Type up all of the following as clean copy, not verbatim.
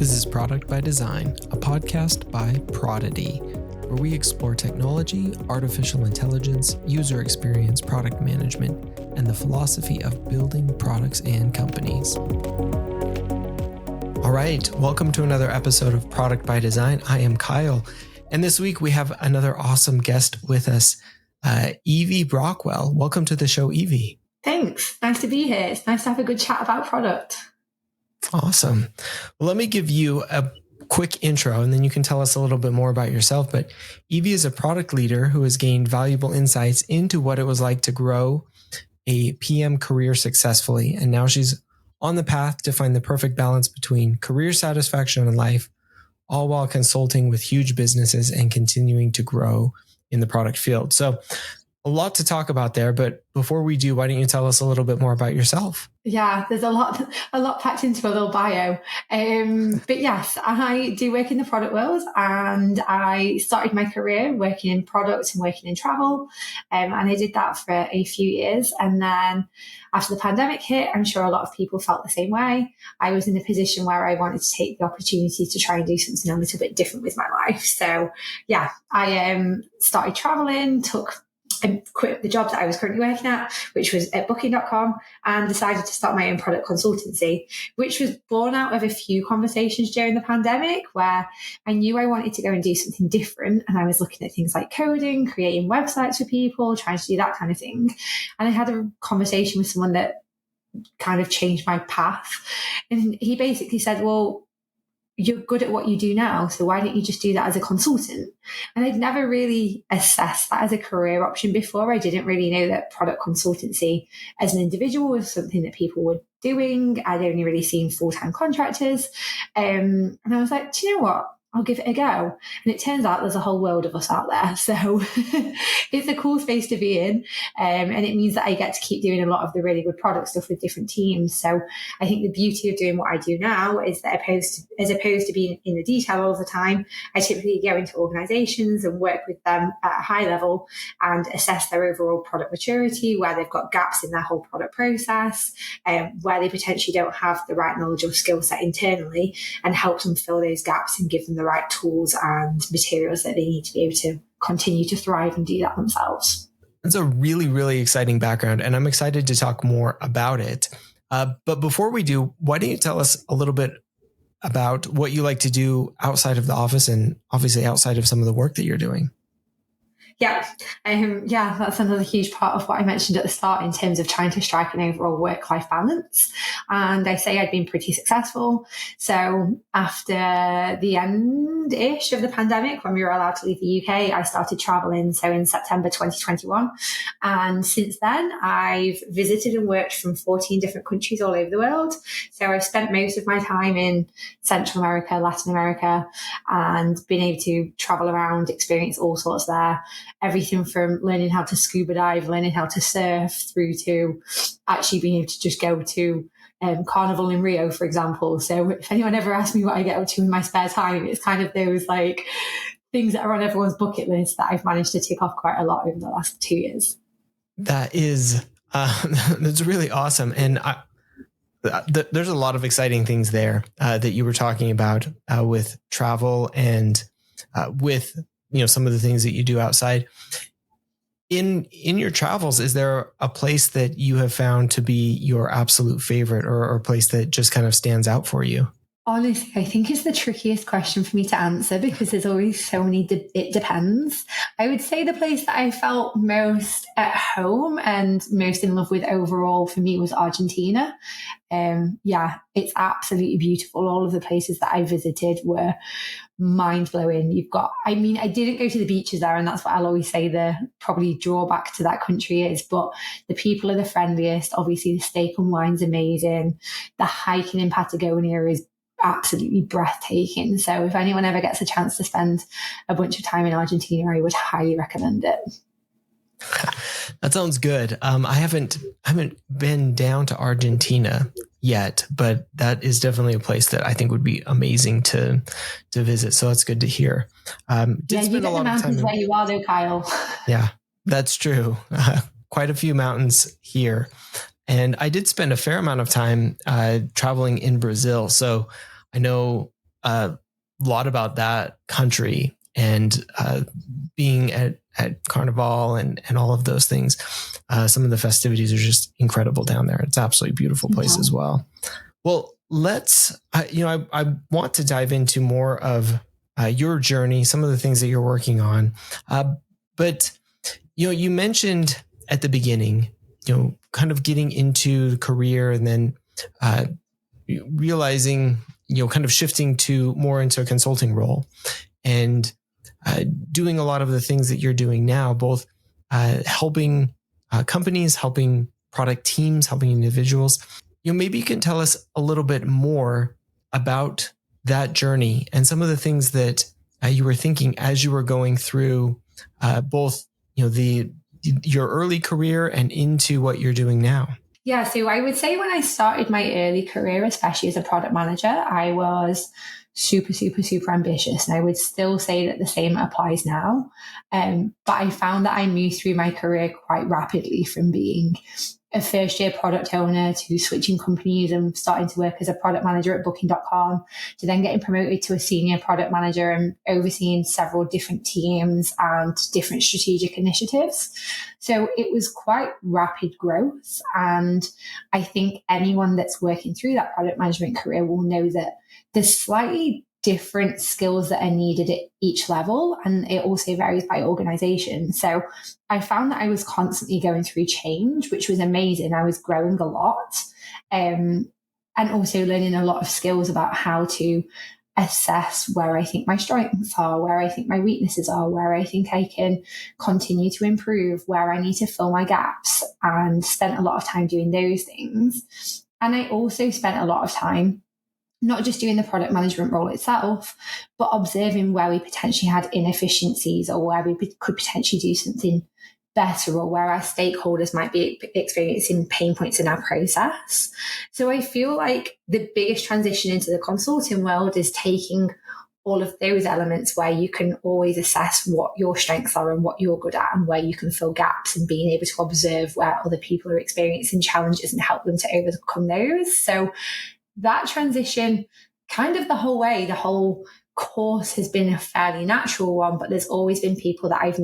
This is Product by Design, a podcast by Prodigy, where we explore technology, artificial intelligence, user experience, product management, and the philosophy of building products and companies. All right, welcome to another episode of Product by Design. I am Kyle, and this week we have another awesome guest with us, Evie Brockwell. Welcome to the show, Evie. Thanks. Nice to be here. It's nice to have a good chat about product. Awesome. Well, let me give you a quick intro and then you can tell us a little bit more about yourself. But Evie is a product leader who has gained valuable insights into what it was like to grow a PM career successfully. And now she's on the path to find the perfect balance between career satisfaction and life, all while consulting with huge businesses and continuing to grow in the product field. So a lot to talk about there, but before we do, why don't you tell us a little bit more about yourself? Yeah, there's a lot packed into a little bio. But yes, I do work in the product world, and I started my career working in product and working in travel. And I did that for a few years. And then after the pandemic hit, I'm sure a lot of people felt the same way. I was in a position where I wanted to take the opportunity to try and do something a little bit different with my life. So yeah, I started traveling, and quit the job that I was currently working at, which was at booking.com, and decided to start my own product consultancy, which was born out of a few conversations during the pandemic where I knew I wanted to go and do something different. And I was looking at things like coding, creating websites for people, trying to do that kind of thing. And I had a conversation with someone that kind of changed my path. And he basically said, well, you're good at what you do now, so why don't you just do that as a consultant? And I'd never really assessed that as a career option before. I didn't really know that product consultancy as an individual was something that people were doing. I'd only really seen full-time contractors. And I was like, do you know what? I'll give it a go. And it turns out there's a whole world of us out there. So it's a cool space to be in. And it means that I get to keep doing a lot of the really good product stuff with different teams. So I think the beauty of doing what I do now is that as opposed to being in the detail all the time, I typically go into organizations and work with them at a high level and assess their overall product maturity, where they've got gaps in their whole product process, where they potentially don't have the right knowledge or skill set internally, and help them fill those gaps and give them the right tools and materials that they need to be able to continue to thrive and do that themselves. That's a really, really exciting background, and I'm excited to talk more about it. But before we do, why don't you tell us a little bit about what you like to do outside of the office and obviously outside of some of the work that you're doing? Yeah, that's another huge part of what I mentioned at the start in terms of trying to strike an overall work-life balance. And I say I'd been pretty successful. So after the end-ish of the pandemic, when we were allowed to leave the UK, I started traveling. So in September 2021. And since then, I've visited and worked from 14 different countries all over the world. So I've spent most of my time in Central America, Latin America, and been able to travel around, experience all sorts there. Everything from learning how to scuba dive, learning how to surf, through to actually being able to just go to Carnival in Rio, for example. So if anyone ever asks me what I get up to in my spare time, it's kind of those like things that are on everyone's bucket list that I've managed to tick off quite a lot over the last 2 years. That is, that's really awesome. And there's a lot of exciting things there that you were talking about with travel and with some of the things that you do outside. In your travels, is there a place that you have found to be your absolute favorite, or a place that just kind of stands out for you? Honestly, I think it's the trickiest question for me to answer because there's always so many, it depends. I would say the place that I felt most at home and most in love with overall for me was Argentina. It's absolutely beautiful. All of the places that I visited were mind-blowing. I didn't go to the beaches there, and that's what I'll always say the probably drawback to that country is, but the people are the friendliest. Obviously, the steak and wine's amazing. The hiking in Patagonia is absolutely breathtaking. So if anyone ever gets a chance to spend a bunch of time in Argentina, I would highly recommend it. That sounds good. I haven't been down to Argentina yet, but that is definitely a place that I think would be amazing to visit. So that's good to hear. You get the mountains where you are though, Kyle. Yeah, that's true. Quite a few mountains here. And I did spend a fair amount of time traveling in Brazil. So I know a lot about that country and being at Carnival and all of those things. Some of the festivities are just incredible down there. It's absolutely beautiful place as well. Well, let's, I want to dive into more of your journey, some of the things that you're working on. But, you mentioned at the beginning, kind of getting into the career and then realizing, kind of shifting to more into a consulting role and doing a lot of the things that you're doing now, both helping companies, helping product teams, helping individuals. Maybe you can tell us a little bit more about that journey and some of the things that you were thinking as you were going through both, your early career and into what you're doing now. Yeah, so I would say when I started my early career, especially as a product manager, I was super, super, super ambitious. And I would still say that the same applies now. But I found that I moved through my career quite rapidly from being a first year product owner to switching companies and starting to work as a product manager at booking.com to then getting promoted to a senior product manager and overseeing several different teams and different strategic initiatives. So it was quite rapid growth. And I think anyone that's working through that product management career will know that there's slightly different skills that are needed at each level, and it also varies by organization. So I found that I was constantly going through change, which was amazing. I was growing a lot, and also learning a lot of skills about how to assess where I think my strengths are, where I think my weaknesses are, where I think I can continue to improve, where I need to fill my gaps, and spent a lot of time doing those things. And I also spent a lot of time not just doing the product management role itself, but observing where we potentially had inefficiencies or where we could potentially do something better or where our stakeholders might be experiencing pain points in our process. So I feel like the biggest transition into the consulting world is taking all of those elements where you can always assess what your strengths are and what you're good at and where you can fill gaps and being able to observe where other people are experiencing challenges and help them to overcome those. So that transition kind of the whole course has been a fairly natural one, but there's always been people that I've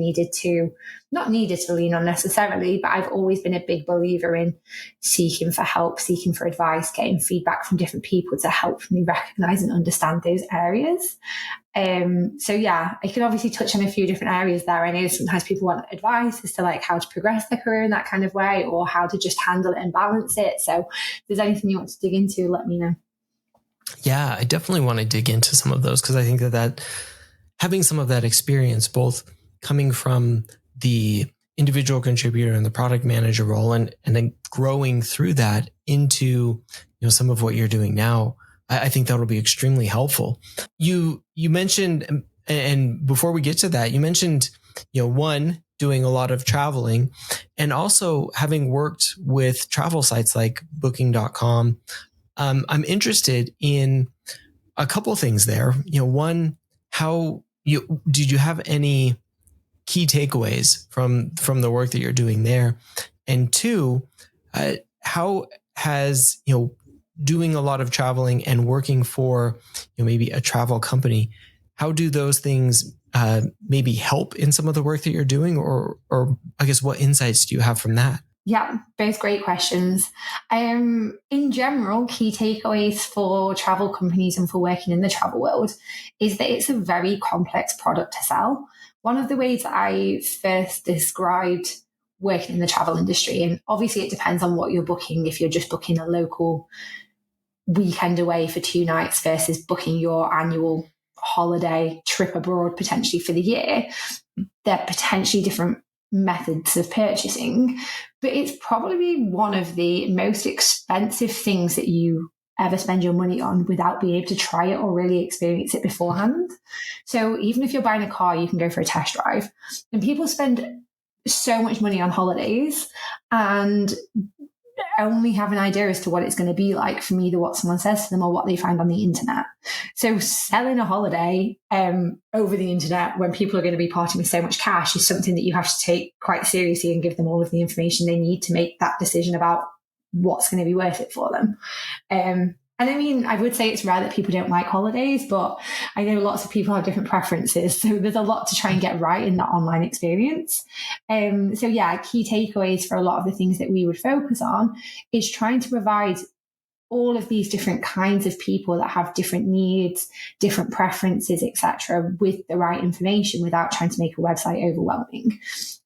not needed to lean on necessarily, but I've always been a big believer in seeking for help, seeking for advice, getting feedback from different people to help me recognize and understand those areas. So yeah, I can obviously touch on a few different areas there. I know sometimes people want advice as to like how to progress their career in that kind of way or how to just handle it and balance it. So if there's anything you want to dig into, let me know. Yeah, I definitely want to dig into some of those because I think that having some of that experience, both coming from the individual contributor and the product manager role and then growing through that into, some of what you're doing now, I think that'll be extremely helpful. You mentioned, and before we get to that, you mentioned, one, doing a lot of traveling and also having worked with travel sites like booking.com. I'm interested in a couple of things there. One, did you have any key takeaways from the work that you're doing there? And two, how has, doing a lot of traveling and working for, maybe a travel company, how do those things maybe help in some of the work that you're doing, or I guess what insights do you have from that? Yeah, both great questions. In general, key takeaways for travel companies and for working in the travel world is that it's a very complex product to sell. One of the ways that I first described working in the travel industry, and obviously it depends on what you're booking, if you're just booking a local weekend away for 2 nights versus booking your annual holiday trip abroad potentially for the year, they're potentially different methods of purchasing, but it's probably one of the most expensive things that you ever spend your money on without being able to try it or really experience it beforehand. So even if you're buying a car, you can go for a test drive, and people spend so much money on holidays and only have an idea as to what it's going to be like from either what someone says to them or what they find on the internet. So selling a holiday over the internet when people are going to be parting with so much cash is something that you have to take quite seriously and give them all of the information they need to make that decision about what's going to be worth it for them. And I mean, I would say it's rare that people don't like holidays, but I know lots of people have different preferences. So there's a lot to try and get right in that online experience. So yeah, key takeaways for a lot of the things that we would focus on is trying to provide all of these different kinds of people that have different needs, different preferences, etc., with the right information without trying to make a website overwhelming.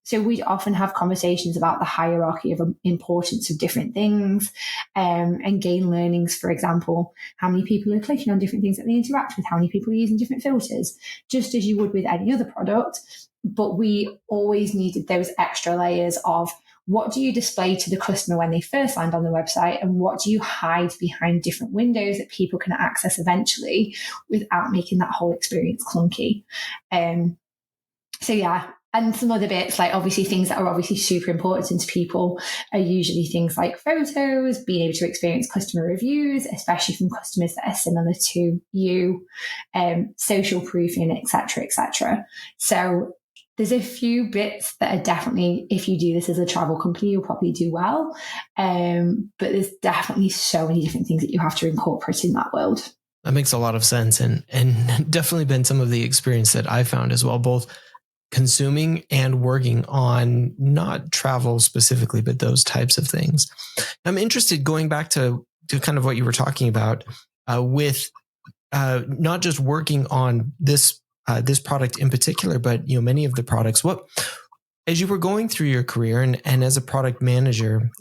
So we'd often have conversations about the hierarchy of importance of different things, and gain learnings. For example, how many people are clicking on different things that they interact with, how many people are using different filters, just as you would with any other product. But we always needed those extra layers of what do you display to the customer when they first land on the website, and what do you hide behind different windows that people can access eventually without making that whole experience clunky. So yeah, and some other bits, like obviously things that are obviously super important to people are usually things like photos, being able to experience customer reviews, especially from customers that are similar to you, social proofing, etc., etc. So there's a few bits that are definitely, if you do this as a travel company, you'll probably do well. But there's definitely so many different things that you have to incorporate in that world. That makes a lot of sense, and definitely been some of the experience that I found as well, both consuming and working on not travel specifically, but those types of things. I'm interested, going back to kind of what you were talking about with not just working on this product in particular, but many of the products. What, as you were going through your career and as a product manager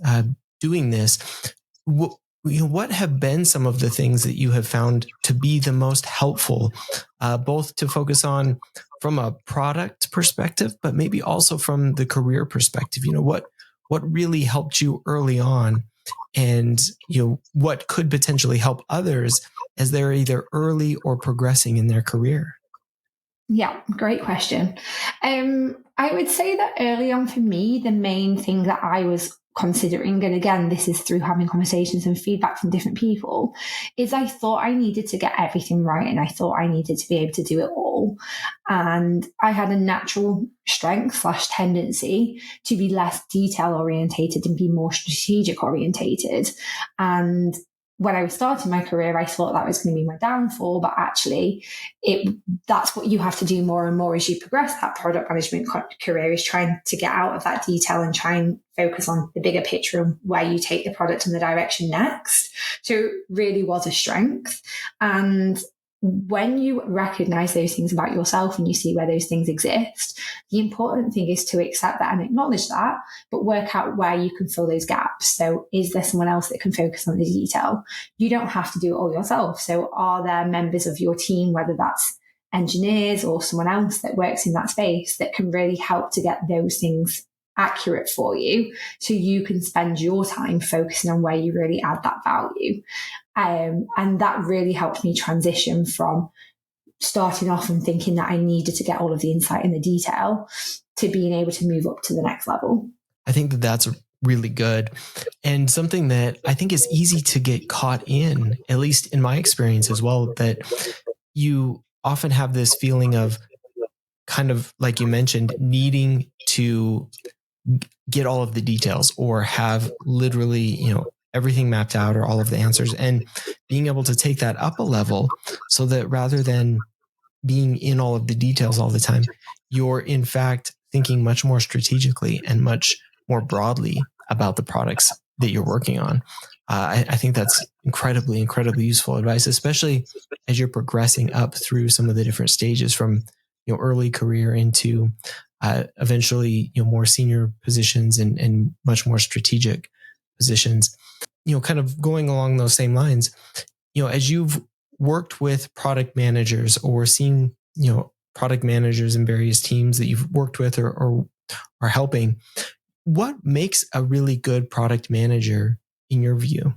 doing this, what have been some of the things that you have found to be the most helpful, both to focus on from a product perspective, but maybe also from the career perspective? What really helped you early on, and what could potentially help others as they're either early or progressing in their career? Yeah, great question. I would say that early on for me, the main thing that I was considering, and again, this is through having conversations and feedback from different people, is I thought I needed to get everything right, and I thought I needed to be able to do it all. And I had a natural strength / tendency to be less detail orientated and be more strategic orientated. And when I was starting my career, I thought that was going to be my downfall, but actually that's what you have to do more and more as you progress that product management career, is trying to get out of that detail and try and focus on the bigger picture and where you take the product and the direction next. So it really was a strength. And when you recognize those things about yourself and you see where those things exist, the important thing is to accept that and acknowledge that, but work out where you can fill those gaps. So is there someone else that can focus on the detail? You don't have to do it all yourself. So are there members of your team, whether that's engineers or someone else that works in that space, that can really help to get those things accurate for you, so you can spend your time focusing on where you really add that value? And that really helped me transition from starting off and thinking that I needed to get all of the insight and the detail to being able to move up to the next level. I think that that's really good, and something that I think is easy to get caught in, at least in my experience as well, that you often have this feeling of, kind of like you mentioned, needing to get all of the details or have literally, everything mapped out or all of the answers, and being able to take that up a level so that rather than being in all of the details all the time, you're in fact thinking much more strategically and much more broadly about the products that you're working on. I think that's incredibly, incredibly useful advice, especially as you're progressing up through some of the different stages from early career into eventually more senior positions and much more strategic positions. Kind of going along those same lines, as you've worked with product managers or seen product managers in various teams that you've worked with or are helping, what makes a really good product manager in your view?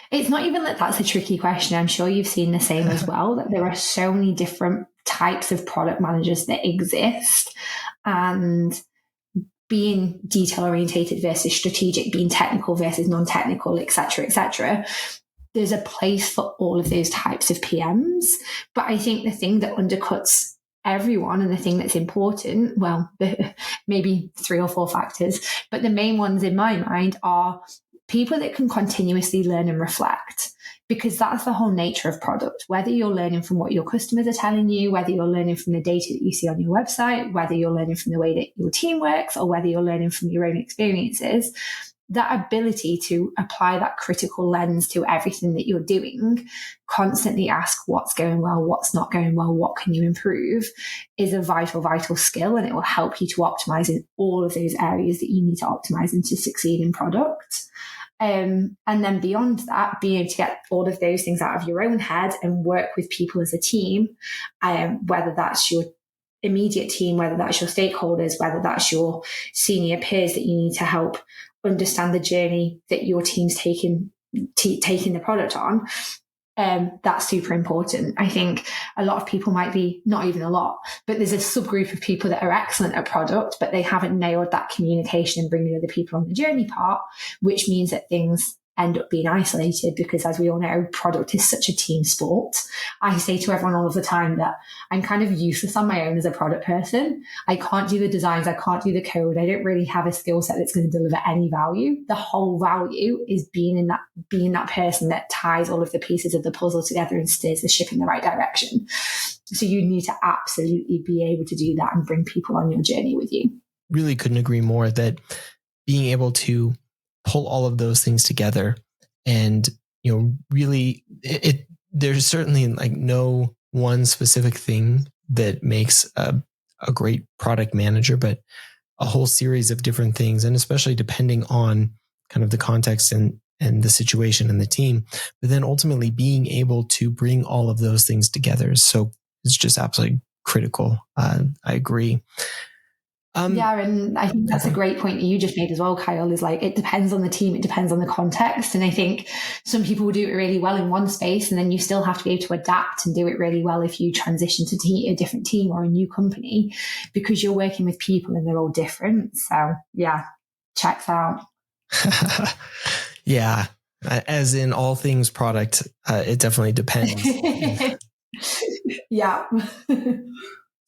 It's not even that that's a tricky question. I'm sure you've seen the same as well, that there are so many different types of product managers that exist, and being detail orientated versus strategic, being technical versus non-technical, etc. There's a place for all of those types of PMs. But I think the thing that undercuts everyone, and the thing that's important, well, maybe 3 or 4 factors, but the main ones in my mind are people that can continuously learn and reflect, because that's the whole nature of product. Whether you're learning from what your customers are telling you, whether you're learning from the data that you see on your website, whether you're learning from the way that your team works, or whether you're learning from your own experiences, that ability to apply that critical lens to everything that you're doing, constantly ask what's going well, what's not going well, what can you improve, is a vital skill, and it will help you to optimize in all of those areas that you need to optimize and to succeed in product. And then beyond that, being able to get all of those things out of your own head and work with people as a team, whether that's your immediate team, whether that's your stakeholders, whether that's your senior peers that you need to help understand the journey that your team's taking the product on. That's super important. I think a lot of people might be, not even a lot, but there's a subgroup of people that are excellent at product, but they haven't nailed that communication and bringing other people on the journey part, which means that things end up being isolated, because as we all know, product is such a team sport. I say to everyone all of the time that I'm kind of useless on my own as a product person. I can't do the designs. I can't do the code. I don't really have a skill set that's going to deliver any value. The whole value is being that person that ties all of the pieces of the puzzle together and steers the ship in the right direction. So you need to absolutely be able to do that and bring people on your journey with you. Really couldn't agree more that being able to pull all of those things together, and really there's certainly like no one specific thing that makes a great product manager, but a whole series of different things, and especially depending on kind of the context and the situation and the team, but then ultimately being able to bring all of those things together. So it's just absolutely critical. I agree. Yeah, and I think that's a great point that you just made as well, Kyle, is like, it depends on the team, it depends on the context. And I think some people will do it really well in one space, and then you still have to be able to adapt and do it really well if you transition to a different team or a new company, because you're working with people and they're all different. So yeah, checks out. Yeah, as in all things product, it definitely depends. Yeah.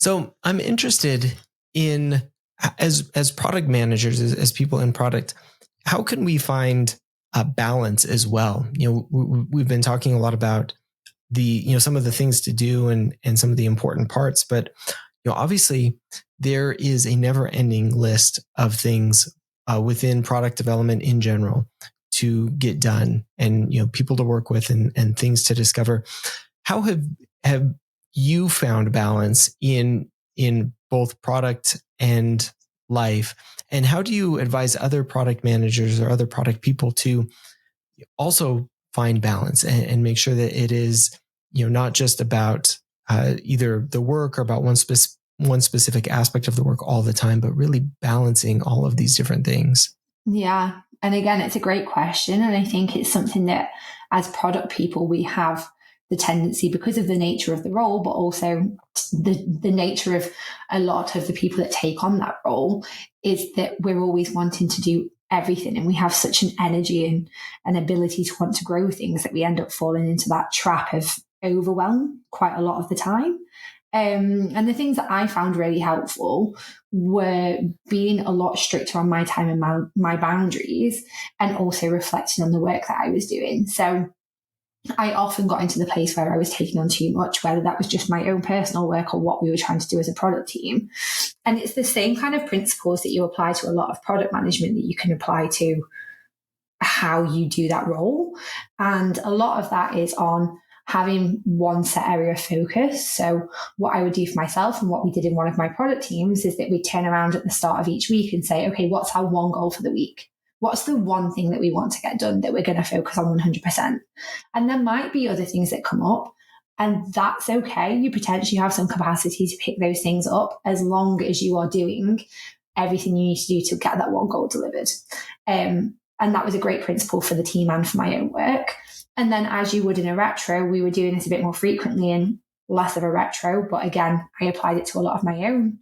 So I'm interested in, as product managers, as people in product, how can we find a balance as well? We've been talking a lot about the, some of the things to do and some of the important parts, but obviously there is a never ending list of things within product development in general to get done, and people to work with and things to discover. How have you found balance in both product and life? And how do you advise other product managers or other product people to also find balance and make sure that it is, not just about either the work or about one specific aspect of the work all the time, but really balancing all of these different things? Yeah. And again, it's a great question. And I think it's something that as product people, we have the tendency, because of the nature of the role, but also the nature of a lot of the people that take on that role, is that we're always wanting to do everything. And we have such an energy and an ability to want to grow things that we end up falling into that trap of overwhelm quite a lot of the time. And the things that I found really helpful were being a lot stricter on my time and my boundaries, and also reflecting on the work that I was doing. So I often got into the place where I was taking on too much, whether that was just my own personal work or what we were trying to do as a product team. And it's the same kind of principles that you apply to a lot of product management that you can apply to how you do that role. And a lot of that is on having one set area of focus. So what I would do for myself, and what we did in one of my product teams, is that we'd turn around at the start of each week and say, okay, what's our one goal for the week? What's the one thing that we want to get done that we're going to focus on 100%? And there might be other things that come up, and that's okay. You potentially have some capacity to pick those things up, as long as you are doing everything you need to do to get that one goal delivered. And that was a great principle for the team and for my own work. And then, as you would in a retro, we were doing this a bit more frequently and less of a retro. But again, I applied it to a lot of my own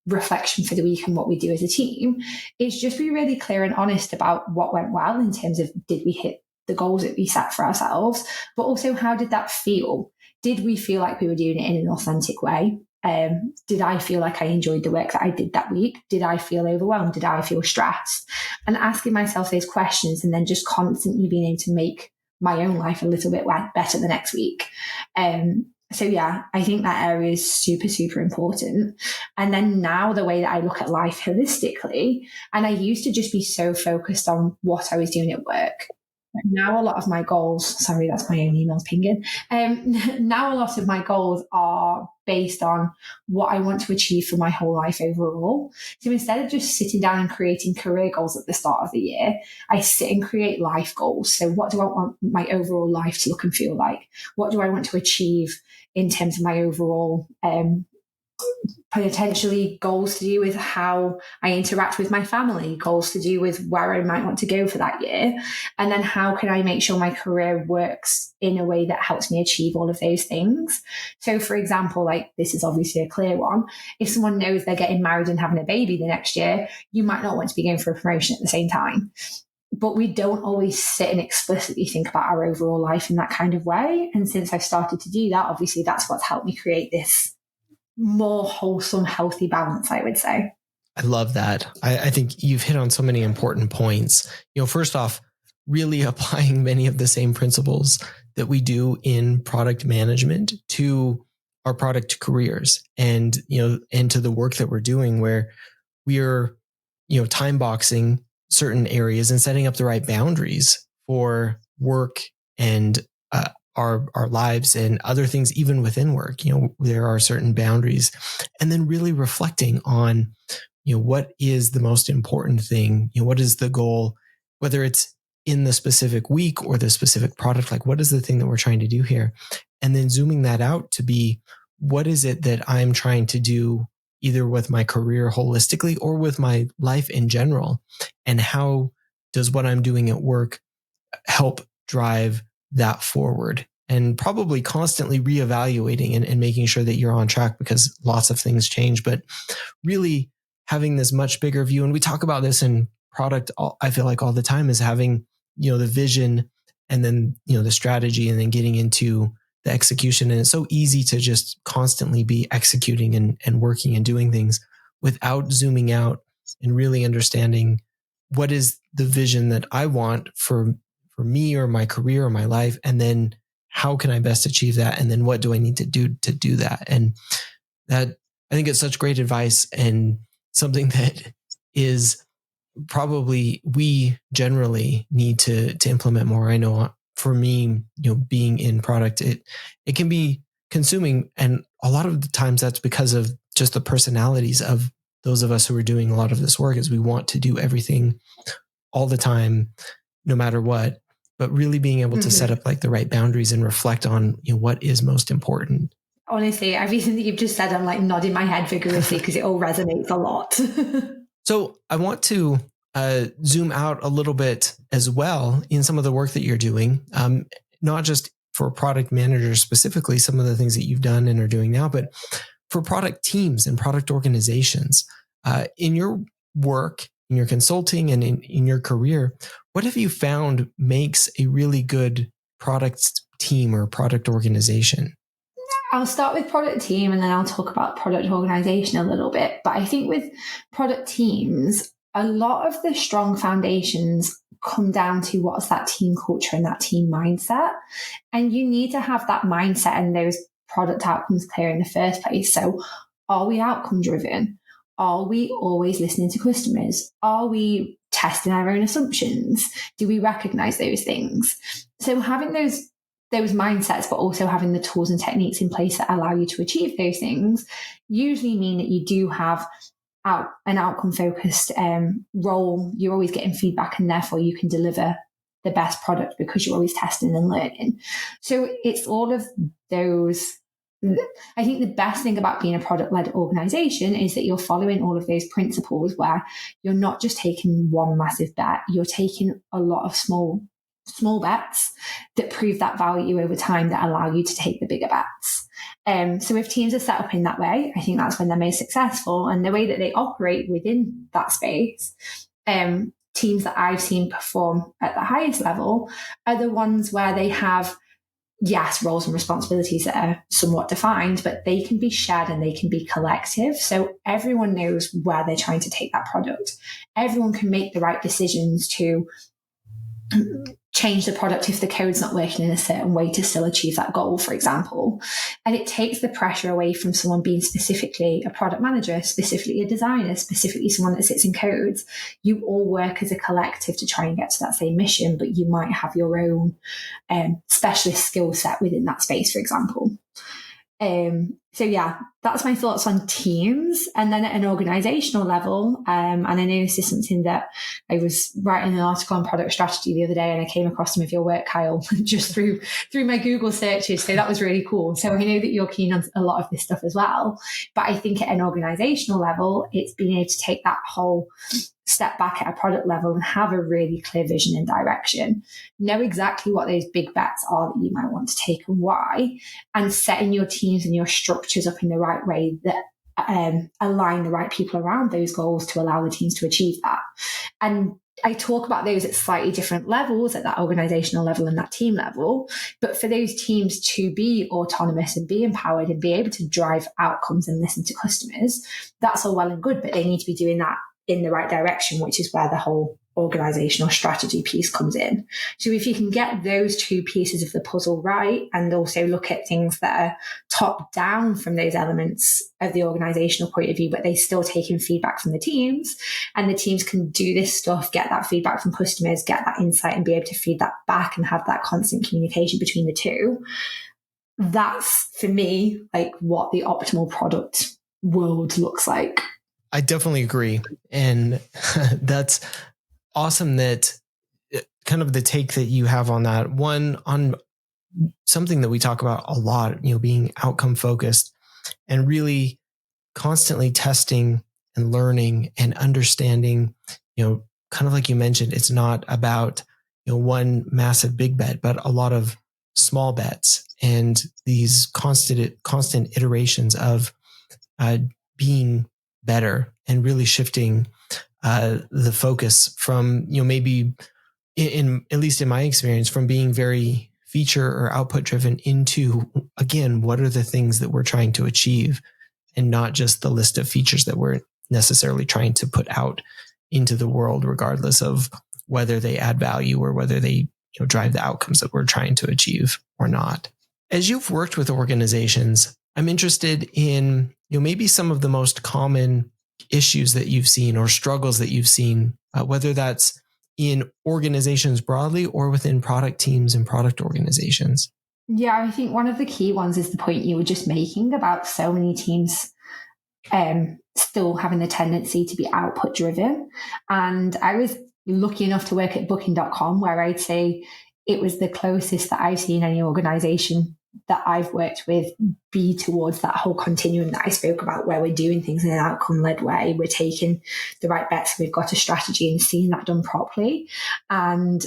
reflection for the week and what we do as a team, is just be really clear and honest about what went well in terms of, did we hit the goals that we set for ourselves, but also how did that feel? Did we feel like we were doing it in an authentic way? Did I feel like I enjoyed the work that I did that week? Did I feel overwhelmed? Did I feel stressed? And asking myself those questions, and then just constantly being able to make my own life a little bit better the next week. So yeah, I think that area is super, super important. And then now the way that I look at life holistically, and I used to just be so focused on what I was doing at work. Now a lot of my goals, sorry, that's my own emails pinging. Now a lot of my goals are based on what I want to achieve for my whole life overall. So instead of just sitting down and creating career goals at the start of the year, I sit and create life goals. So what do I want my overall life to look and feel like? What do I want to achieve in terms of my overall potentially goals to do with how I interact with my family, goals to do with where I might want to go for that year. And then how can I make sure my career works in a way that helps me achieve all of those things? So for example, like this is obviously a clear one. If someone knows they're getting married and having a baby the next year, you might not want to be going for a promotion at the same time. But we don't always sit and explicitly think about our overall life in that kind of way. And since I've started to do that, obviously that's what's helped me create this more wholesome, healthy balance, I would say. I love that. I think you've hit on so many important points. First off, really applying many of the same principles that we do in product management to our product careers, and to the work that we're doing, where we are, time boxing certain areas and setting up the right boundaries for work and our lives and other things, even within work. There are certain boundaries, and then really reflecting on, what is the most important thing? What is the goal, whether it's in the specific week or the specific product, like what is the thing that we're trying to do here? And then zooming that out to be, what is it that I'm trying to do either with my career holistically or with my life in general? And how does what I'm doing at work help drive that forward? And probably constantly reevaluating and making sure that you're on track, because lots of things change, but really having this much bigger view. And we talk about this in product, I feel like all the time, is having, the vision and then, the strategy, and then getting into the execution. And it's so easy to just constantly be executing and working and doing things without zooming out and really understanding what is the vision that I want for me or my career or my life. And then how can I best achieve that? And then what do I need to do that? And that, I think it's such great advice, and something that is probably we generally need to implement more. I know for me, being in product, it can be consuming. And a lot of the times that's because of just the personalities of those of us who are doing a lot of this work, is we want to do everything all the time, no matter what. But really being able to set up like the right boundaries and reflect on what is most important. Honestly, everything that you've just said, I'm like nodding my head vigorously because it all resonates a lot. So I want to zoom out a little bit as well in some of the work that you're doing, not just for product managers specifically, some of the things that you've done and are doing now, but for product teams and product organizations. In your work, in your consulting, and in your career, what have you found makes a really good product team or product organization? I'll start with product team and then I'll talk about product organization a little bit. But I think with product teams, a lot of the strong foundations come down to what's that team culture and that team mindset. And you need to have that mindset and those product outcomes clear in the first place. So are we outcome driven? Are we always listening to customers? Are we testing our own assumptions? Do we recognize those things? So having those mindsets, but also having the tools and techniques in place that allow you to achieve those things, usually mean that you do have an outcome focused role. You're always getting feedback, and therefore you can deliver the best product because you're always testing and learning. So it's all of those. I think the best thing about being a product-led organization is that you're following all of those principles, where you're not just taking one massive bet, you're taking a lot of small bets that prove that value over time, that allow you to take the bigger bets. So if teams are set up in that way, I think that's when they're most successful. And the way that they operate within that space, teams that I've seen perform at the highest level are the ones where they have yes, roles and responsibilities that are somewhat defined, but they can be shared and they can be collective. So everyone knows where they're trying to take that product. Everyone can make the right decisions to change the product if the code's not working in a certain way to still achieve that goal, for example. And it takes the pressure away from someone being specifically a product manager, specifically a designer, specifically someone that sits in codes. You all work as a collective to try and get to that same mission, but you might have your own specialist skill set within that space, for example. So yeah, that's my thoughts on teams. And then at an organizational level, and I know this is something that I was writing an article on product strategy the other day, and I came across some of your work, Kyle, just through my Google searches. So that was really cool. So I know that you're keen on a lot of this stuff as well. But I think at an organizational level, it's being able to take that whole step back at a product level and have a really clear vision and direction. Know exactly what those big bets are that you might want to take and why, and setting your teams and your structures up in the right way that align the right people around those goals to allow the teams to achieve that. And I talk about those at slightly different levels, at that organizational level and that team level. But for those teams to be autonomous and be empowered and be able to drive outcomes and listen to customers, that's all well and good, but they need to be doing that in the right direction, which is where the whole organizational strategy piece comes in. So if you can get those two pieces of the puzzle right, and also look at things that are top down from those elements of the organizational point of view, but they still taking feedback from the teams, and the teams can do this stuff, get that feedback from customers, get that insight and be able to feed that back and have that constant communication between the two. That's for me, like what the optimal product world looks like. I definitely agree. And that's awesome that kind of the take that you have on that. One, on something that we talk about a lot, being outcome focused and really constantly testing and learning and understanding, kind of like you mentioned, it's not about, one massive big bet, but a lot of small bets and these constant iterations of being better and really shifting the focus from, maybe in at least in my experience, from being very feature or output driven into, again, what are the things that we're trying to achieve, and not just the list of features that we're necessarily trying to put out into the world, regardless of whether they add value or whether they drive the outcomes that we're trying to achieve or not. As you've worked with organizations, I'm interested in maybe some of the most common issues that you've seen or struggles that you've seen, whether that's in organizations broadly or within product teams and product organizations. Yeah, I think one of the key ones is the point you were just making about so many teams still having the tendency to be output driven. And I was lucky enough to work at booking.com, where I'd say it was the closest that I've seen any organization that I've worked with be towards that whole continuum that I spoke about, where we're doing things in an outcome-led way. We're taking the right bets. We've got a strategy and seeing that done properly. And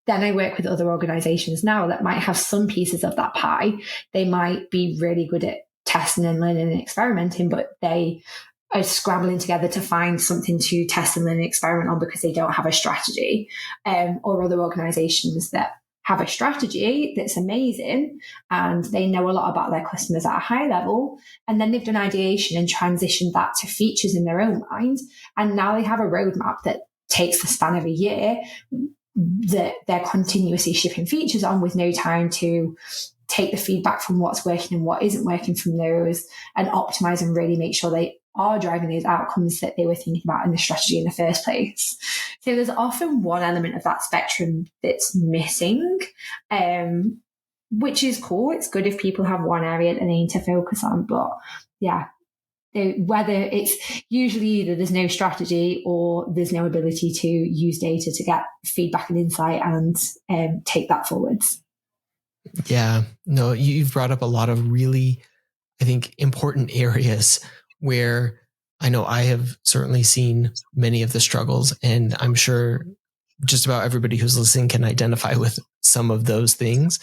then I work with other organizations now that might have some pieces of that pie. They might be really good at testing and learning and experimenting, but they are scrambling together to find something to test and learn and experiment on because they don't have a strategy. Or other organizations that have a strategy that's amazing and they know a lot about their customers at a high level, and then they've done ideation and transitioned that to features in their own mind, and now they have a roadmap that takes the span of a year that they're continuously shipping features on, with no time to take the feedback from what's working and what isn't working from those, and optimize and really make sure they are driving those outcomes that they were thinking about in the strategy in the first place. So there's often one element of that spectrum that's missing, which is cool. It's good if people have one area that they need to focus on. But yeah, whether it's usually either there's no strategy or there's no ability to use data to get feedback and insight and take that forwards. Yeah, no, you've brought up a lot of really, I think, important areas where I know I have certainly seen many of the struggles, and I'm sure just about everybody who's listening can identify with some of those things,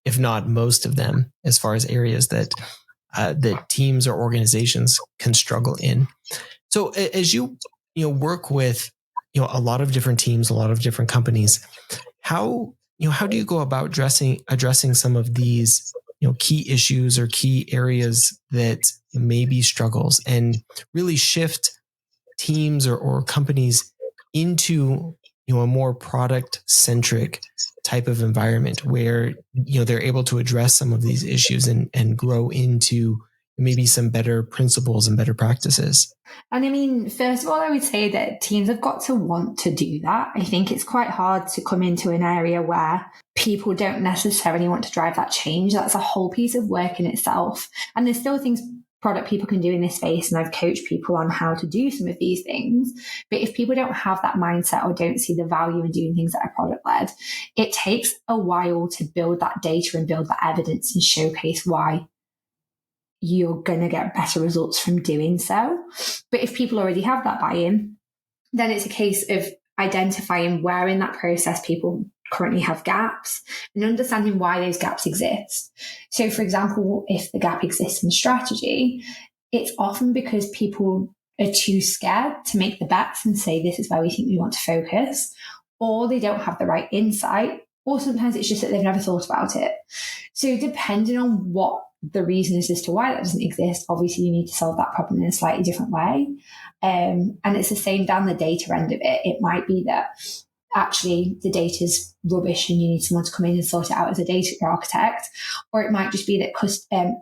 if not most of them, as far as areas that that teams or organizations can struggle in. So as you work with a lot of different teams, a lot of different companies, how how do you go about addressing some of these, key issues or key areas that may be struggles, and really shift teams or companies into, a more product centric type of environment where, they're able to address some of these issues and grow into maybe some better principles and better practices? And I mean, first of all, I would say that teams have got to want to do that. I think it's quite hard to come into an area where people don't necessarily want to drive that change. That's a whole piece of work in itself. And there's still things product people can do in this space. And I've coached people on how to do some of these things. But if people don't have that mindset or don't see the value in doing things that are product led, it takes a while to build that data and build that evidence and showcase why you're going to get better results from doing so. But if people already have that buy-in, then it's a case of identifying where in that process people currently have gaps and understanding why those gaps exist. So, for example, if the gap exists in strategy, it's often because people are too scared to make the bets and say, this is where we think we want to focus, or they don't have the right insight, or sometimes it's just that they've never thought about it. So depending on what the reason is as to why that doesn't exist, obviously you need to solve that problem in a slightly different way. And it's the same down the data end of it. It might be that actually the data is rubbish and you need someone to come in and sort it out as a data architect, or it might just be that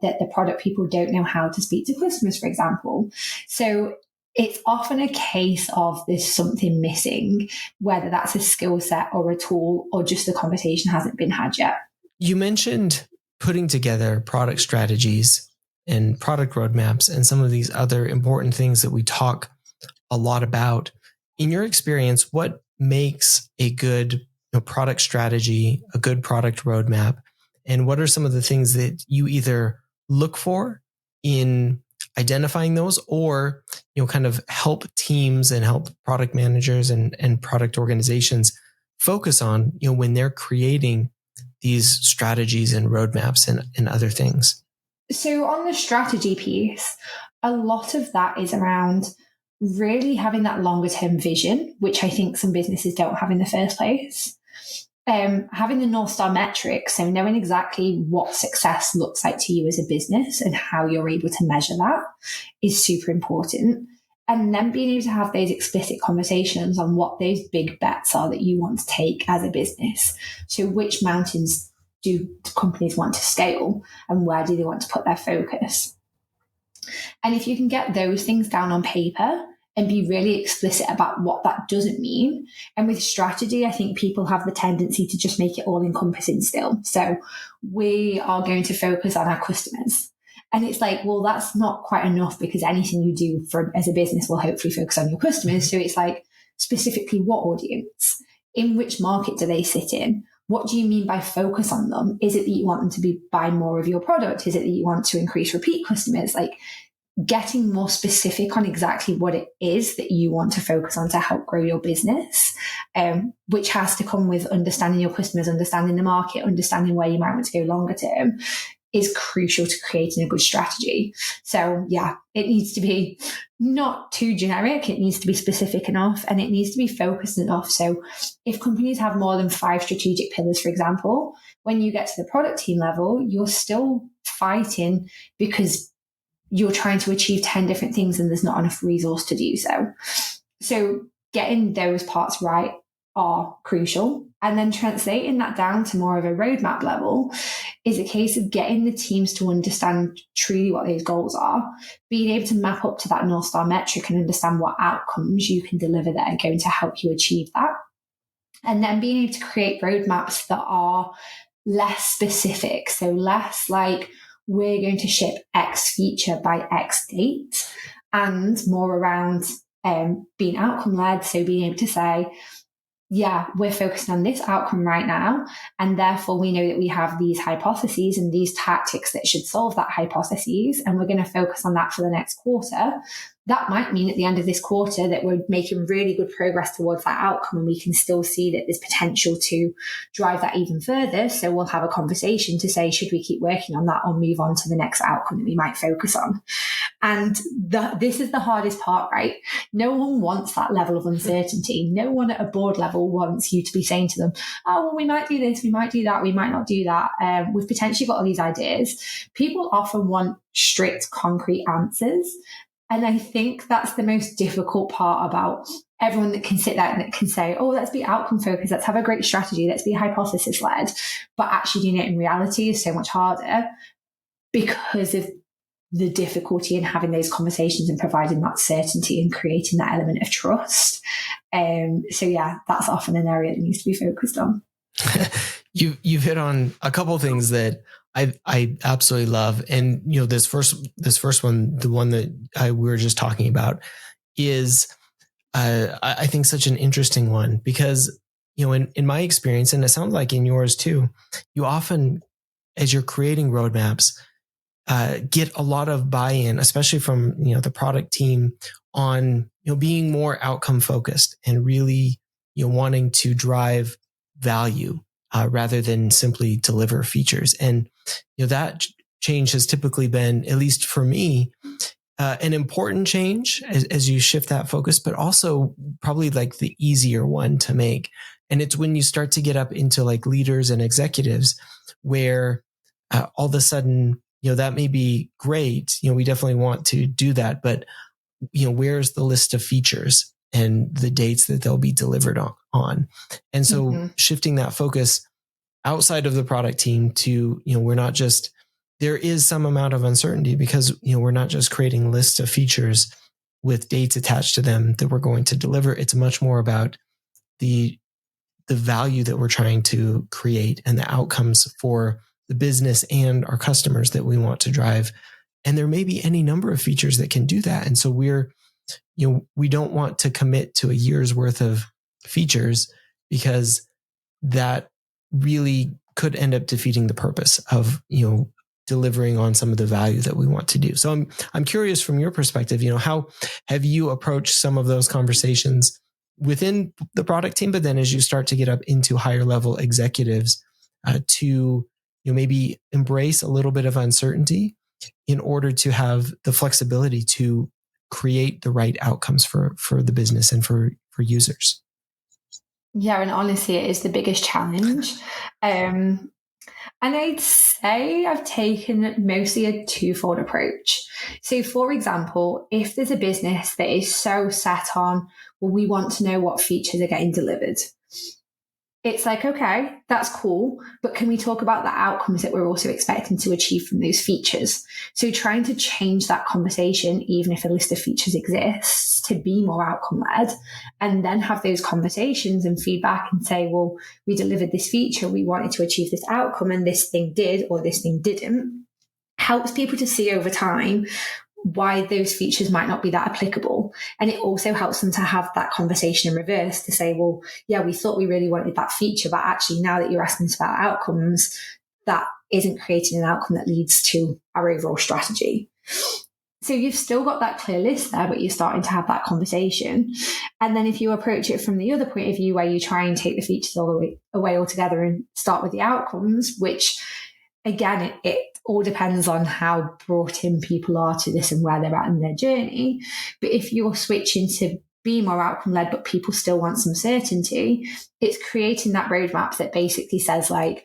that the product people don't know how to speak to customers, for example. So it's often a case of there's something missing, whether that's a skill set or a tool or just the conversation hasn't been had yet. You mentioned putting together product strategies and product roadmaps and some of these other important things that we talk a lot about. In your experience, what makes a good product strategy, a good product roadmap? And what are some of the things that you either look for in identifying those, or kind of help teams and help product managers and product organizations focus on when they're creating these strategies and roadmaps and other things? So on the strategy piece, a lot of that is around really having that longer term vision, which I think some businesses don't have in the first place. Having the North Star metrics, so knowing exactly what success looks like to you as a business and how you're able to measure that is super important. And then being able to have those explicit conversations on what those big bets are that you want to take as a business. So which mountains do companies want to scale and where do they want to put their focus? And if you can get those things down on paper and be really explicit about what that doesn't mean. And with strategy, I think people have the tendency to just make it all encompassing still. So we are going to focus on our customers. And it's like, well, that's not quite enough, because anything you do as a business will hopefully focus on your customers. So it's like, specifically what audience? In which market do they sit in? What do you mean by focus on them? Is it that you want them to be buying more of your product? Is it that you want to increase repeat customers? Like, getting more specific on exactly what it is that you want to focus on to help grow your business, which has to come with understanding your customers, understanding the market, understanding where you might want to go longer term, is crucial to creating a good strategy. So yeah, it needs to be not too generic. It needs to be specific enough, and it needs to be focused enough. So if companies have more than 5 strategic pillars, for example, when you get to the product team level, you're still fighting because you're trying to achieve 10 different things and there's not enough resource to do so. So getting those parts right are crucial. And then translating that down to more of a roadmap level is a case of getting the teams to understand truly what those goals are, being able to map up to that North Star metric and understand what outcomes you can deliver that are going to help you achieve that. And then being able to create roadmaps that are less specific. So less like, we're going to ship X feature by X date, and more around being outcome led. So being able to say, yeah, we're focusing on this outcome right now, and therefore we know that we have these hypotheses and these tactics that should solve that hypotheses, and we're going to focus on that for the next quarter. that might mean at the end of this quarter that we're making really good progress towards that outcome, and we can still see that there's potential to drive that even further. So we'll have a conversation to say, should we keep working on that or move on to the next outcome that we might focus on? And this is the hardest part, right? No one wants that level of uncertainty. No one at a board level wants you to be saying to them, oh, well, we might do this, we might do that, we might not do that. We've potentially got all these ideas. People often want strict, concrete answers. And I think that's the most difficult part about everyone that can sit there and that can say, oh, let's be outcome focused, let's have a great strategy, let's be hypothesis led. But actually doing it in reality is so much harder because of the difficulty in having those conversations and providing that certainty and creating that element of trust. So yeah, that's often an area that needs to be focused on. You've hit on a couple of things that I absolutely love. And, this first one, the one that we were just talking about is, I think such an interesting one because, in my experience, and it sounds like in yours too, you often, as you're creating roadmaps, get a lot of buy-in, especially from, the product team on, being more outcome focused and really, wanting to drive value rather than simply deliver features. And, that change has typically been, at least for me, an important change as you shift that focus, but also probably like the easier one to make. And it's when you start to get up into like leaders and executives where all of a sudden, that may be great. We definitely want to do that, but where's the list of features and the dates that they'll be delivered on? And so shifting that focus outside of the product team to, we're not just, there is some amount of uncertainty because, we're not just creating lists of features with dates attached to them that we're going to deliver. It's much more about the value that we're trying to create and the outcomes for the business and our customers that we want to drive. And there may be any number of features that can do that. And so we don't want to commit to a year's worth of features because that really could end up defeating the purpose of, delivering on some of the value that we want to do. So I'm curious from your perspective, how have you approached some of those conversations within the product team, but then as you start to get up into higher level executives to maybe embrace a little bit of uncertainty in order to have the flexibility to create the right outcomes for the business and for users? Yeah, and honestly, it is the biggest challenge. And I'd say I've taken mostly a twofold approach. So, for example, if there's a business that is so set on, well, we want to know what features are getting delivered. It's like, okay, that's cool, but can we talk about the outcomes that we're also expecting to achieve from those features? So trying to change that conversation, even if a list of features exists, to be more outcome-led, and then have those conversations and feedback and say, well, we delivered this feature, we wanted to achieve this outcome, and this thing did or this thing didn't, helps people to see over time why those features might not be that applicable. And it also helps them to have that conversation in reverse to say, well, yeah, we thought we really wanted that feature, but actually now that you're asking us about outcomes, that isn't creating an outcome that leads to our overall strategy. So you've still got that clear list there, but you're starting to have that conversation. And then if you approach it from the other point of view, where you try and take the features all the way away altogether and start with the outcomes, which again, it all depends on how brought in people are to this and where they're at in their journey. But if you're switching to be more outcome led, but people still want some certainty, it's creating that roadmap that basically says like,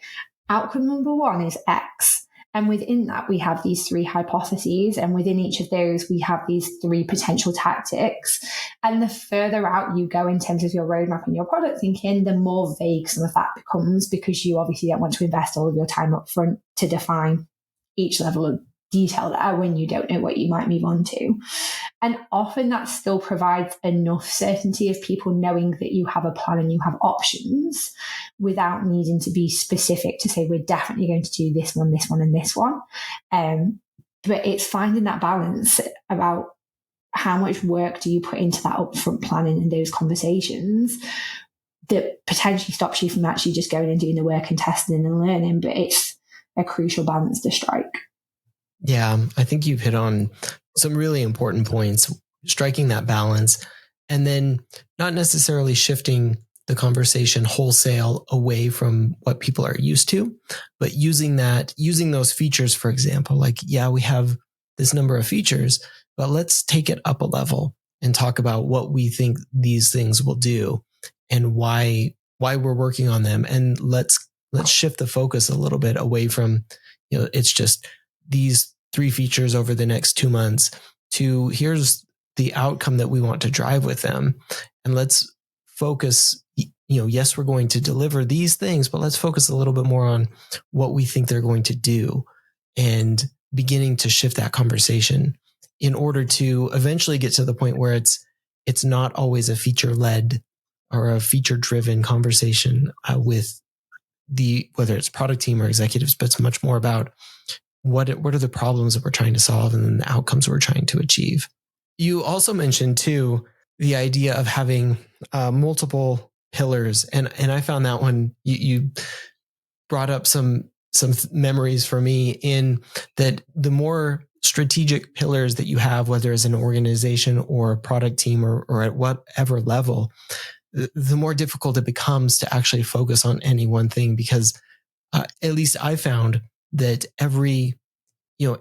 outcome number 1 is X. And within that, we have these 3 hypotheses. And within each of those, we have these 3 potential tactics. And the further out you go in terms of your roadmap and your product thinking, the more vague some of that becomes, because you obviously don't want to invest all of your time up front to define each level of detail there when you don't know what you might move on to. And often that still provides enough certainty of people knowing that you have a plan and you have options without needing to be specific to say, we're definitely going to do this one, and this one. But it's finding that balance about how much work do you put into that upfront planning and those conversations that potentially stops you from actually just going and doing the work and testing and learning. But it's a crucial balance to strike. Yeah, I think you've hit on some really important points. striking that balance, and then not necessarily shifting the conversation wholesale away from what people are used to, but using those features, for example, like, yeah, we have this number of features, but let's take it up a level and talk about what we think these things will do and why we're working on them. And let's shift the focus a little bit away from, it's just these 3 features over the next 2 months to here's the outcome that we want to drive with them. And let's focus, yes, we're going to deliver these things, but let's focus a little bit more on what we think they're going to do and beginning to shift that conversation in order to eventually get to the point where it's not always a feature-led or a feature-driven conversation with whether it's product team or executives, but it's much more about what are the problems that we're trying to solve and then the outcomes we're trying to achieve. You also mentioned too the idea of having multiple pillars, and I found that one you brought up some memories for me in that the more strategic pillars that you have, whether as an organization or a product team or at whatever level, the more difficult it becomes to actually focus on any one thing, because at least I found that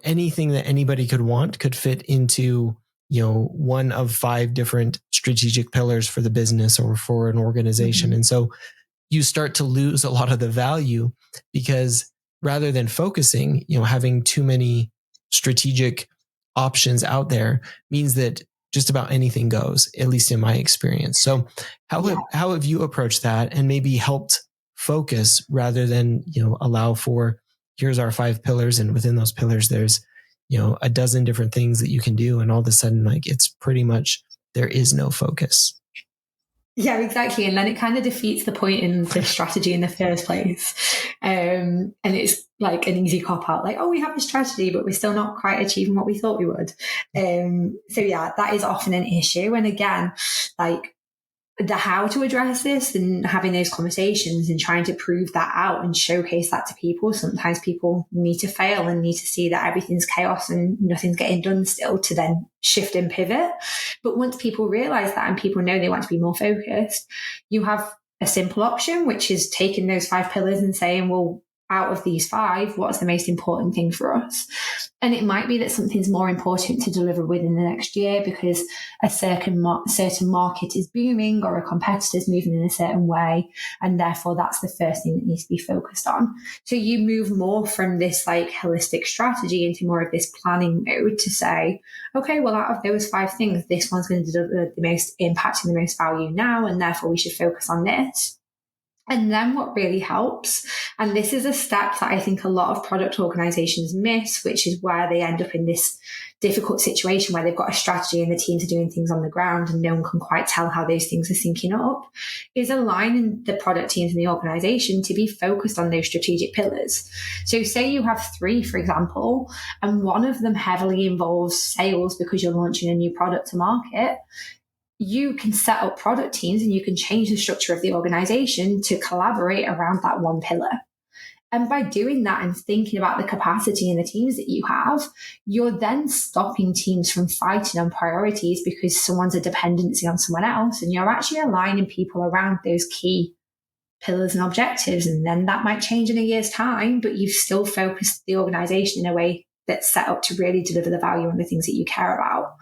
anything that anybody could want could fit into, one of 5 different strategic pillars for the business or for an organization. Mm-hmm. And so you start to lose a lot of the value because rather than focusing, having too many strategic options out there means that just about anything goes, at least in my experience. So how have you approached that and maybe helped focus rather than, allow for, here's our 5 pillars, and within those pillars, there's, a dozen different things that you can do. And all of a sudden, like, it's pretty much, there is no focus. Yeah, exactly. And then it kind of defeats the point in the strategy in the first place. And it's like an easy cop out, like, oh, we have a strategy, but we're still not quite achieving what we thought we would. So yeah, that is often an issue. And again, like, the how to address this and having those conversations and trying to prove that out and showcase that to people. Sometimes people need to fail and need to see that everything's chaos and nothing's getting done still to then shift and pivot. But once people realize that and people know they want to be more focused, you have a simple option, which is taking those 5 pillars and saying, well, out of these 5, what's the most important thing for us? And it might be that something's more important to deliver within the next year because a certain market is booming or a competitor's moving in a certain way. And therefore, that's the first thing that needs to be focused on. So you move more from this like holistic strategy into more of this planning mode to say, okay, well, out of those 5 things, this one's going to deliver the most impact and the most value now. And therefore, we should focus on this. And then what really helps, and this is a step that I think a lot of product organizations miss, which is where they end up in this difficult situation where they've got a strategy and the teams are doing things on the ground and no one can quite tell how those things are syncing up, is aligning the product teams in the organization to be focused on those strategic pillars. So say you have 3, for example, and one of them heavily involves sales because you're launching a new product to market. You can set up product teams and you can change the structure of the organization to collaborate around that one pillar. And by doing that and thinking about the capacity in the teams that you have, you're then stopping teams from fighting on priorities because someone's a dependency on someone else. And you're actually aligning people around those key pillars and objectives. And then that might change in a year's time, but you've still focused the organization in a way that's set up to really deliver the value on the things that you care about.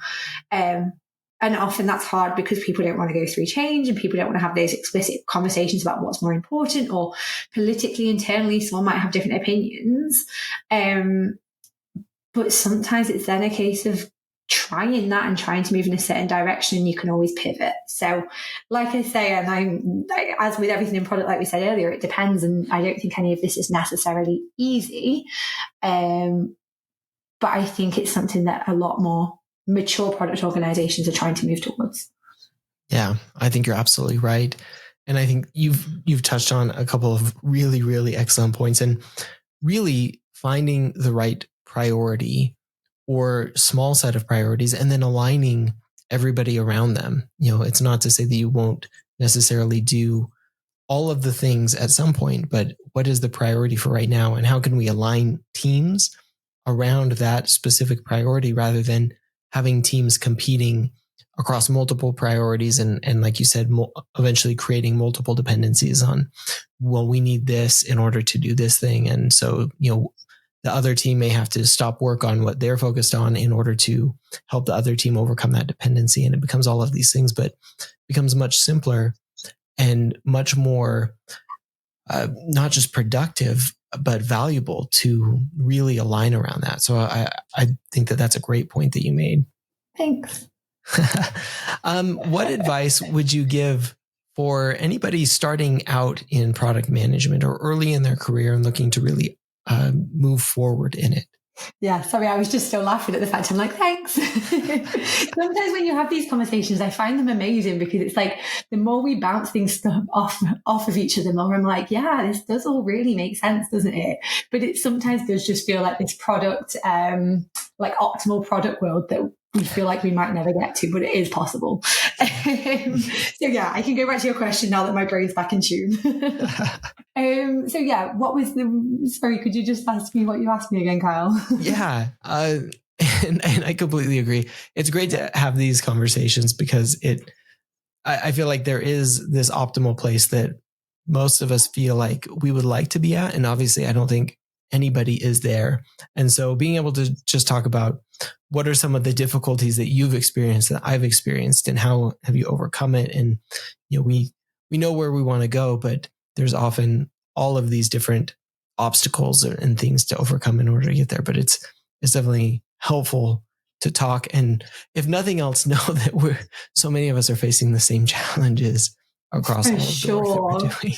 And often that's hard because people don't want to go through change and people don't want to have those explicit conversations about what's more important, or politically, internally, someone might have different opinions. But sometimes it's then a case of trying that and trying to move in a certain direction, and you can always pivot. So like I say, and as with everything in product, like we said earlier, it depends. And I don't think any of this is necessarily easy. But I think it's something that a lot more mature product organizations are trying to move towards. Yeah, I think you're absolutely right. And I think you've touched on a couple of really, really excellent points, and really finding the right priority or small set of priorities and then aligning everybody around them. It's not to say that you won't necessarily do all of the things at some point, but what is the priority for right now? And how can we align teams around that specific priority rather than having teams competing across multiple priorities and like you said, eventually creating multiple dependencies on, well, we need this in order to do this thing. And so, the other team may have to stop work on what they're focused on in order to help the other team overcome that dependency. And it becomes all of these things, but becomes much simpler and much more, not just productive, but valuable to really align around that. So I think that that's a great point that you made. Thanks. What advice would you give for anybody starting out in product management or early in their career and looking to really move forward in it? Yeah, sorry, I was just still laughing at the fact I'm like, thanks. Sometimes when you have these conversations, I find them amazing because it's like the more we bounce things off of each other, the more I'm like, yeah, this does all really make sense, doesn't it? But it sometimes does just feel like this product, like optimal product world that we feel like we might never get to, but it is possible. So yeah, I can go back to your question now that my brain's back in tune. So yeah, sorry, could you just ask me what you asked me again, Kyle? Yeah. And I completely agree. It's great to have these conversations because I feel like there is this optimal place that most of us feel like we would like to be at. And obviously I don't think anybody is there. And so being able to just talk about what are some of the difficulties that you've experienced, that I've experienced, and how have you overcome it? And, we know where we want to go, but there's often all of these different obstacles and things to overcome in order to get there. But it's definitely helpful to talk. And if nothing else, know that so many of us are facing the same challenges across all of the work that we're doing.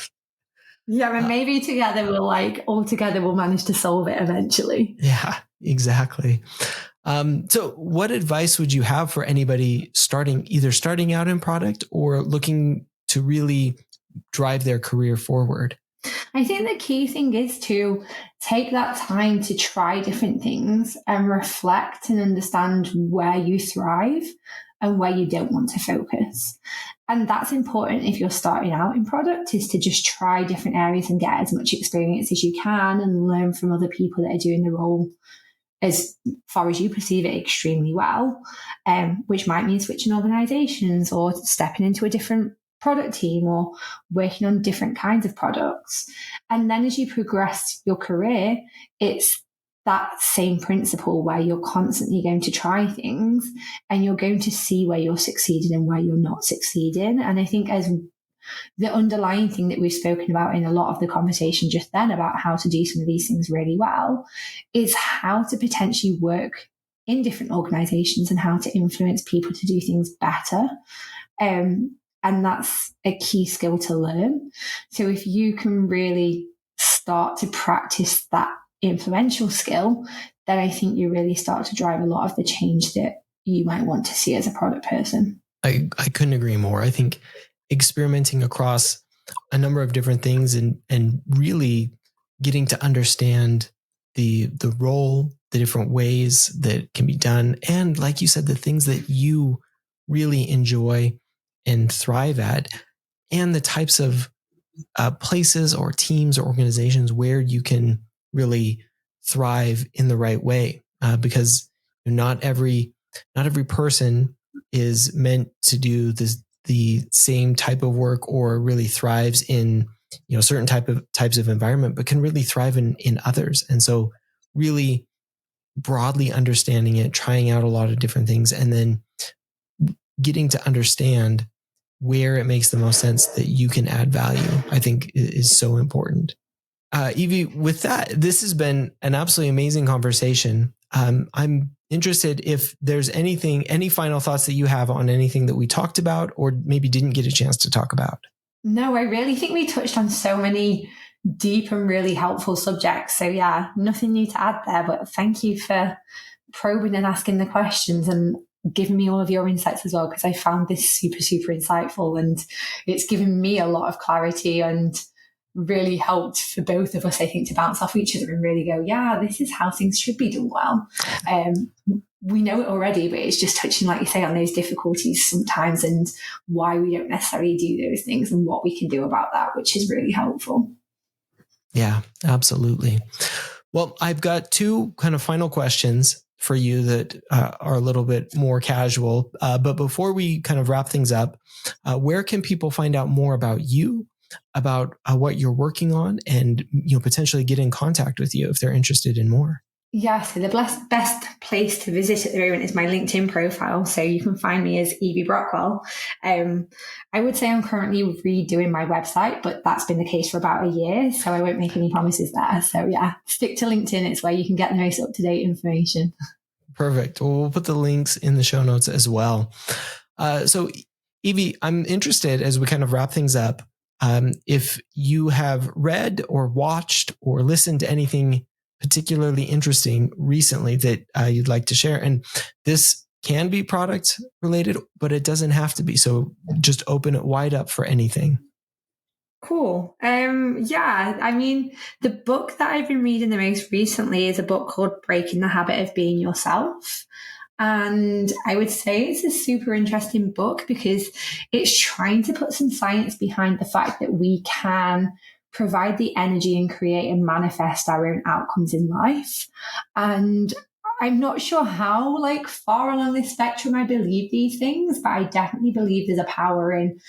Yeah, and maybe together we'll manage to solve it eventually. Yeah, exactly. So what advice would you have for anybody either starting out in product or looking to really drive their career forward? I think the key thing is to take that time to try different things and reflect and understand where you thrive and where you don't want to focus. And that's important if you're starting out in product, is to just try different areas and get as much experience as you can and learn from other people that are doing the role as far as you perceive it extremely well, which might mean switching organizations or stepping into a different product team or working on different kinds of products. And then as you progress your career, it's that same principle where you're constantly going to try things and you're going to see where you're succeeding and where you're not succeeding. And I think as the underlying thing that we've spoken about in a lot of the conversation just then about how to do some of these things really well is how to potentially work in different organizations and how to influence people to do things better. And that's a key skill to learn. So if you can really start to practice that influential skill, then I think you really start to drive a lot of the change that you might want to see as a product person. I couldn't agree more. I think experimenting across a number of different things and really getting to understand the role, the different ways that can be done. And like you said, the things that you really enjoy and thrive at, and the types of places or teams or organizations where you can really thrive in the right way. Because not every person is meant to do the same type of work or really thrives in certain types of environment, but can really thrive in others. And so really broadly understanding it, trying out a lot of different things, and then getting to understand where it makes the most sense that you can add value, I think is so important. Evie, with that, this has been an absolutely amazing conversation. I'm interested if there's any final thoughts that you have on anything that we talked about or maybe didn't get a chance to talk about. No, I really think we touched on so many deep and really helpful subjects. So yeah, nothing new to add there, but thank you for probing and asking the questions and giving me all of your insights as well, because I found this super, super insightful and it's given me a lot of clarity and really helped for both of us, I think, to bounce off each other and really go, yeah, this is how things should be done well. We know it already, but it's just touching, like you say, on those difficulties sometimes and why we don't necessarily do those things and what we can do about that, which is really helpful. Yeah, absolutely. Well, I've got two kind of final questions. for you that are a little bit more casual. But before we kind of wrap things up, where can people find out more about you, about what you're working on, and potentially get in contact with you if they're interested in more? Yeah, so the best place to visit at the moment is my LinkedIn profile. So you can find me as Evie Brockwell. I would say I'm currently redoing my website, but that's been the case for about a year. So I won't make any promises there. So yeah, stick to LinkedIn. It's where you can get the most up-to-date information. Perfect. Well, we'll put the links in the show notes as well. So Evie, I'm interested as we kind of wrap things up. If you have read or watched or listened to anything particularly interesting recently that you'd like to share. And this can be product related, but it doesn't have to be. So just open it wide up for anything. Cool. Yeah, I mean, the book that I've been reading the most recently is a book called Breaking the Habit of Being Yourself. And I would say it's a super interesting book because it's trying to put some science behind the fact that we can provide the energy and create and manifest our own outcomes in life. And I'm not sure how far along this spectrum I believe these things, but I definitely believe there's a power in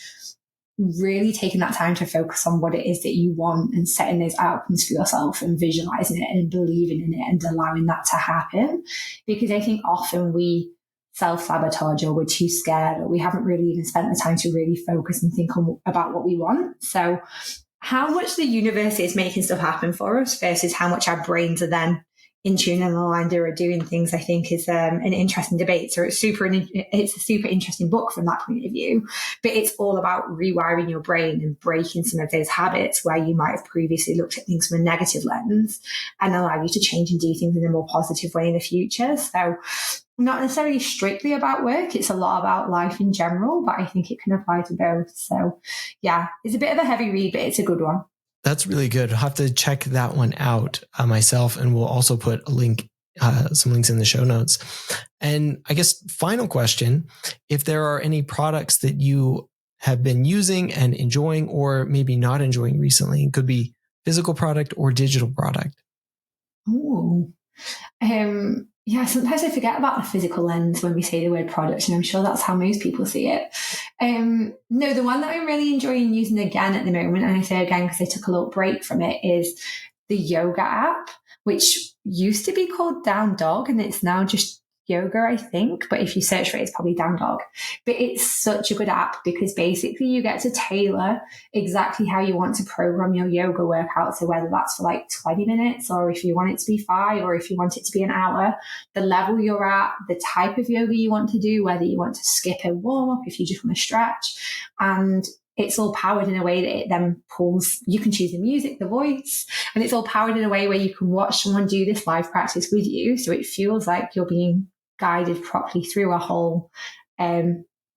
really taking that time to focus on what it is that you want and setting those outcomes for yourself and visualizing it and believing in it and allowing that to happen. Because I think often we self-sabotage or we're too scared or we haven't really even spent the time to really focus and think about what we want. So how much the universe is making stuff happen for us versus how much our brains are then in tune and aligned or doing things, I think is an interesting debate. So it's a super interesting book from that point of view, but it's all about rewiring your brain and breaking some of those habits where you might have previously looked at things from a negative lens and allow you to change and do things in a more positive way in the future. So not necessarily strictly about work. It's a lot about life in general, but I think it can apply to both. So yeah, it's a bit of a heavy read, but it's a good one. That's really good. I'll have to check that one out myself, and we'll also put a link, some links in the show notes. And I guess final question, if there are any products that you have been using and enjoying or maybe not enjoying recently, it could be physical product or digital product. Oh, yeah, sometimes I forget about the physical lens when we say the word product, and I'm sure that's how most people see it. No, the one that I'm really enjoying using again at the moment, and I say again because I took a little break from it, is the yoga app, which used to be called Down Dog, and it's now just yoga, I think. But if you search for it, it's probably Down Dog. But it's such a good app because basically you get to tailor exactly how you want to program your yoga workout. So whether that's for 20 minutes or if you want it to be 5 or if you want it to be an hour, the level you're at, the type of yoga you want to do, whether you want to skip a warm up, if you just want to stretch. And it's all powered in a way that it then pulls, you can choose the music, the voice, and it's all powered in a way where you can watch someone do this live practice with you. So it feels like you're being guided properly through a whole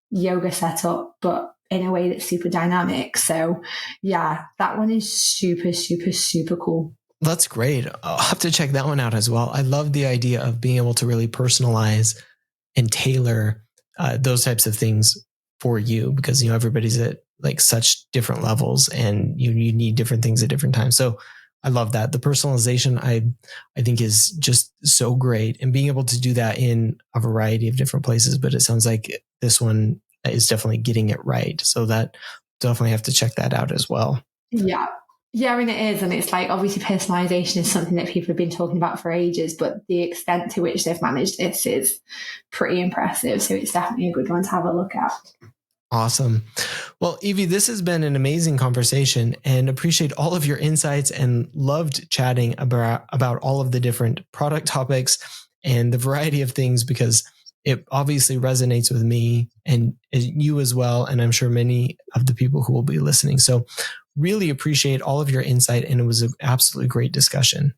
yoga setup, but in a way that's super dynamic. So yeah, that one is super, super, super cool. That's great. I'll have to check that one out as well. I love the idea of being able to really personalize and tailor those types of things for you, because everybody's at such different levels and you need different things at different times. So I love that. The personalization, I think, is just so great, and being able to do that in a variety of different places. But it sounds like this one is definitely getting it right. So that definitely have to check that out as well. Yeah. Yeah, I mean, it is. And it's obviously personalization is something that people have been talking about for ages, but the extent to which they've managed this is pretty impressive. So it's definitely a good one to have a look at. Awesome. Well, Evie, this has been an amazing conversation, and appreciate all of your insights and loved chatting about all of the different product topics and the variety of things, because it obviously resonates with me and you as well. And I'm sure many of the people who will be listening. So really appreciate all of your insight, and it was an absolutely great discussion.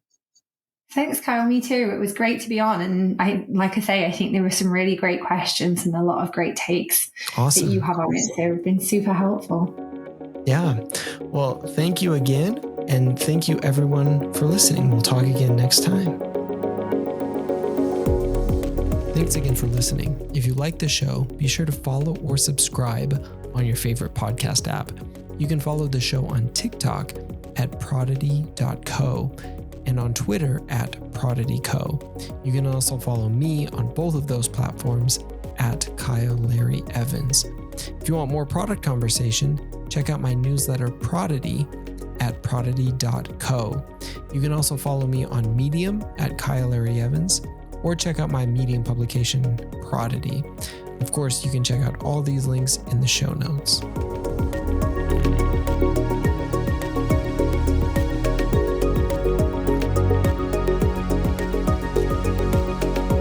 Thanks, Kyle. Me too. It was great to be on. And I think there were some really great questions and a lot of great takes Awesome. that you have on it. So it's been super helpful. Yeah. Well, thank you again. And thank you everyone for listening. We'll talk again next time. Thanks again for listening. If you like the show, be sure to follow or subscribe on your favorite podcast app. You can follow the show on TikTok at prodigy.co. and on Twitter at ProdityCo. You can also follow me on both of those platforms at Kyle Larry Evans. If you want more product conversation, check out my newsletter Prodity at prodity.co. You can also follow me on Medium at Kyle Larry Evans, or check out my Medium publication Prodity. Of course, you can check out all these links in the show notes.